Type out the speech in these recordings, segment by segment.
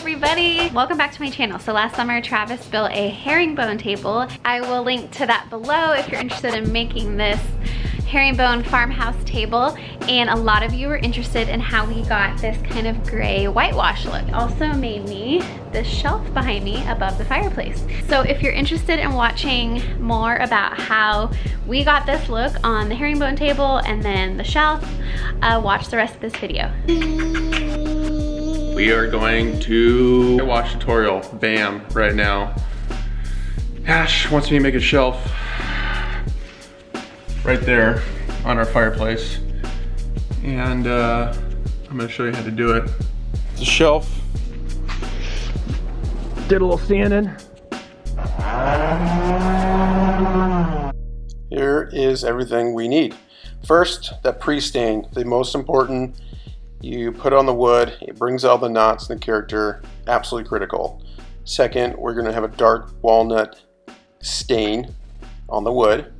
everybody, welcome back to my channel. So last summer Travis built a herringbone table. I will link to that below if you're interested in making this herringbone farmhouse table, and a lot of you were interested in how we got this kind of gray whitewash look. Also made me this shelf behind me above the fireplace. So if you're interested in watching more about how we got this look on the herringbone table and then the shelf, watch the rest of this video. We are going to whitewash tutorial, bam, right now. Ash wants me to make a shelf right there on our fireplace. And I'm gonna show you how to do it. It's a shelf. Did a little sanding. Here is everything we need. First, that pre-stain, the most important. You put it on the wood, it brings out the knots in the character, absolutely critical. Second, we're gonna have a dark walnut stain on the wood.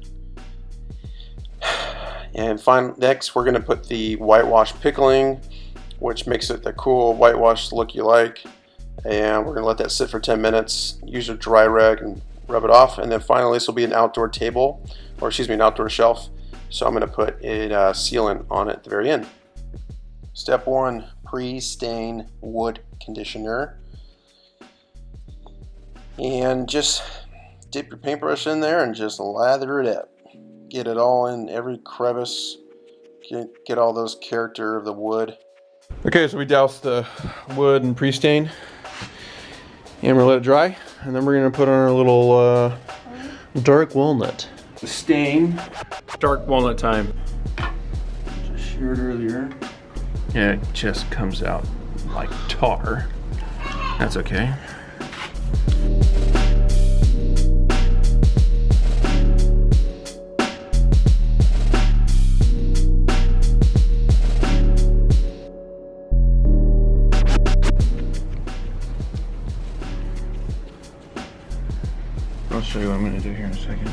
And next, we're gonna put the whitewash pickling, which makes it the cool whitewash look you like. And we're gonna let that sit for 10 minutes. Use a dry rag and rub it off. And then finally, this will be an outdoor table, or excuse me, an outdoor shelf. So I'm gonna put a sealant on it at the very end. Step 1, pre-stain wood conditioner. And just dip your paintbrush in there and just lather it up. Get it all in every crevice. Get all those character of the wood. Okay, so we doused the wood in pre-stain. And we're gonna let it dry. And then we're gonna put on our little dark walnut. The stain, dark walnut time. Just shared earlier. And it just comes out like tar. That's okay. I'll show you what I'm going to do here in a second.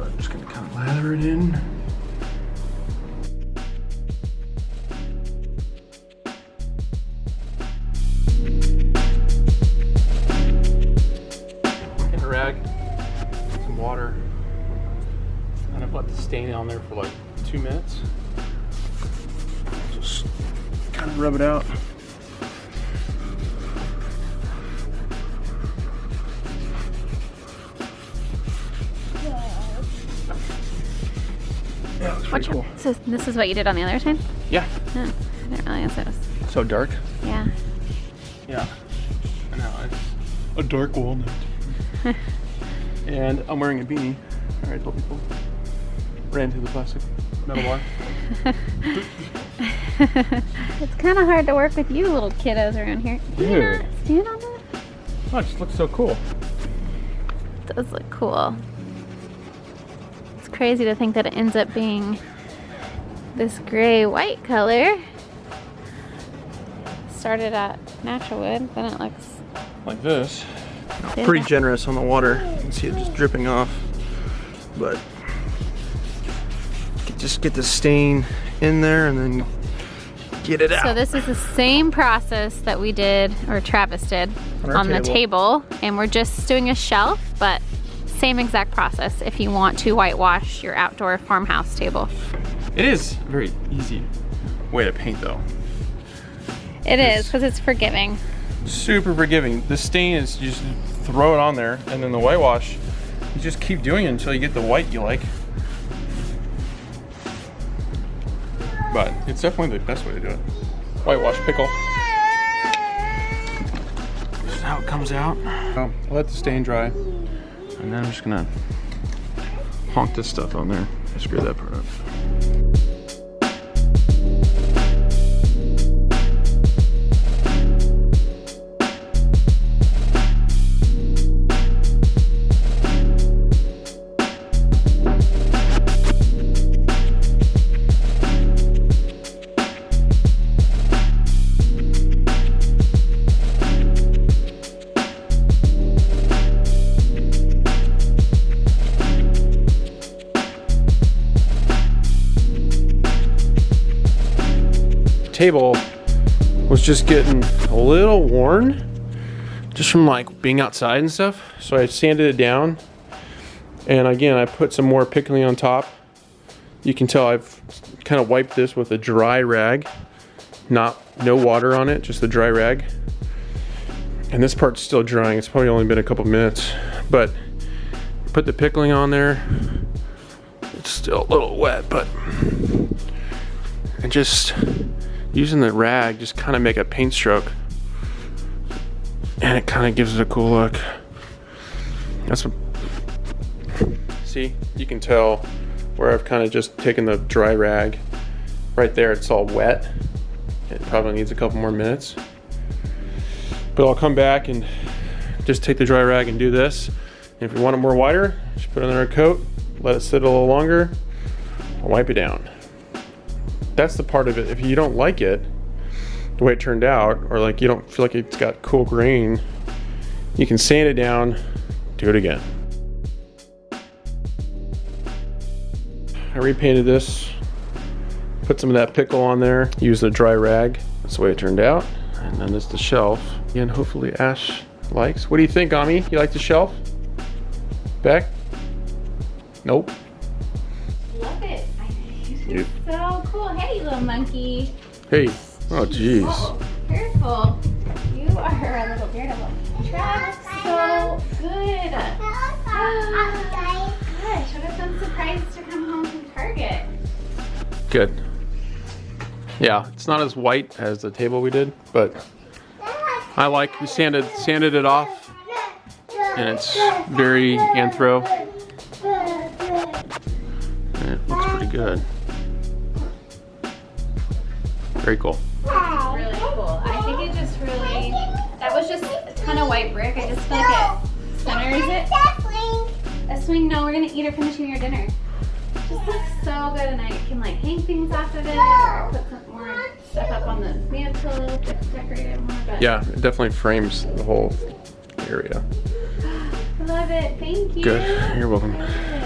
I'm just going to kind of lather it in. Water, and I've let the stain on there for like 2 minutes. Just kind of rub it out. Yeah, it's pretty cool. So this is what you did on the other side? Yeah. Oh, I didn't realize it was so dark. Yeah. Yeah. I know, it's a dark walnut. And I'm wearing a beanie. All right, told people. Ran through the plastic metal bar. It's kind of hard to work with you little kiddos around here. Can you not stand on that? Oh, it just looks so cool. It does look cool. It's crazy to think that it ends up being this gray-white color. Started at natural wood, then it looks like this. Pretty generous on the water. You can see it just dripping off. But just get the stain in there and then get it out. So this is the same process that we did, or Travis did, on the table. And we're just doing a shelf, but same exact process if you want to whitewash your outdoor farmhouse table. It is a very easy way to paint though. It is, because it's forgiving. Super forgiving. The stain is, you just throw it on there, and then the whitewash, you just keep doing it until you get the white you like. But it's definitely the best way to do it. Whitewash pickle. This is how it comes out. I'll let the stain dry, and then I'm just gonna honk this stuff on there. I screwed that part up. table was just getting a little worn just from like being outside and stuff. So I sanded it down. And again, I put some more pickling on top. You can tell I've kind of wiped this with a dry rag. No water on it, just the dry rag. And this part's still drying. It's probably only been a couple minutes. But put the pickling on there. It's still a little wet, but and just using the rag, just kind of make a paint stroke. And it kind of gives it a cool look. That's what, see, you can tell where I've kind of just taken the dry rag. Right there, it's all wet. It probably needs a couple more minutes. But I'll come back and just take the dry rag and do this. And if you want it more whiter, just put it on a coat, let it sit a little longer, and wipe it down. That's the part of it. If you don't like it, the way it turned out, or like you don't feel like it's got cool grain, you can sand it down, do it again. I repainted this, put some of that pickle on there, used a dry rag. That's the way it turned out. And then it's the shelf. And hopefully Ash likes. What do you think, Ami? You like the shelf? Beck? Nope. Love it. I think it's so cool. Hey, little monkey. Hey. Oh, jeez. Oh, careful. You are a little daredevil. Travis, so good. Gosh, what a fun surprise to come home from Target. Good. Yeah, it's not as white as the table we did, but I like, we sanded it off, and it's very anthro. And it looks pretty good. Very cool. Really cool. I think it just really, that was just a ton of white brick. I just feel like it centers it. A swing? No, we're gonna eat or finishing your dinner. Just looks so good, and I can like hang things off of it or put some more stuff up on the mantle to decorate it more. But Yeah, it definitely frames the whole area. I love it. Thank you. Good. You're welcome. I love it.